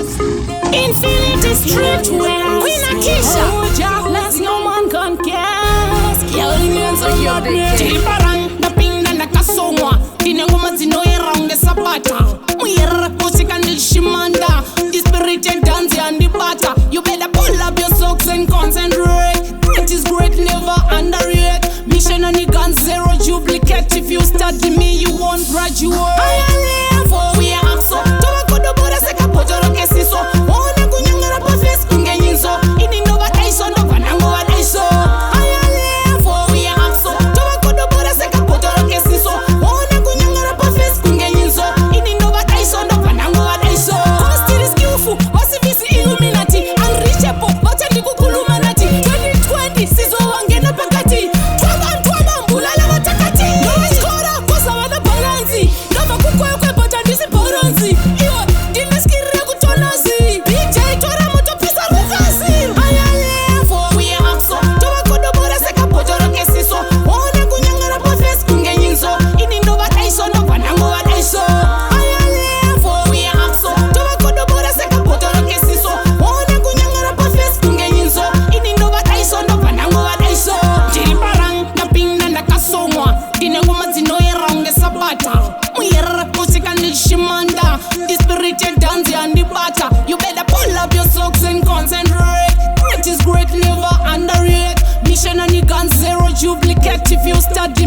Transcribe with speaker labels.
Speaker 1: Infinity Streetwear, Queen Akisha. Jobless, no man can guess. Millions of your day. Tibarang, the ping and the kasongwa. Dine woman zino around the sabata. Muyer music and the shimanda. The spirit and dance and the butter. You better pull up your socks and concentrate. Great is great, never underrate. Mission on the gun, zero duplicate. If you study me, you won't graduate. I am for we are so. Tobacco do bora seka pojoro kesiso. Ona kunyangara pa face kungenyiso. Ini no ba daiso no banango ba daiso. I am for we are so. Tobacco do bora seka pojoro kesiso. Ona kunyangara pa face kungenyiso. Ini no ba daiso no banango ba daiso. Still skillful, wasi visi Illuminati. Unreachable, wacha ndikukuluma nati. 2020 sizo wangena pakati. Twaba mbulala watakati. No iskora kosa wana balanzi. Nova kukwe kwe bota disi boronzi. Iwa dineskiri kutonazi. DJ tora moto pisa rukazi. Ayale for we are so. Toba kodo bora seka pojoro kesiso. Ona kunyangara pa face kungenyiso. Ini nova daiso no banango wa daiso. Ayale for we are so. Toba kodo bora seka pojoro kesiso. Ona kunyangara pa face kungenyiso. Ini nova daiso no banango wa daiso. Jiribarang na pinga na kasongwa. Dine ngoma zino around the sabata. Muyer music and the shimanda. The spirit and dance and the butter. You better pull up your socks and concentrate. Great is great, never underrate. Mission on the gun, zero duplicate. If you study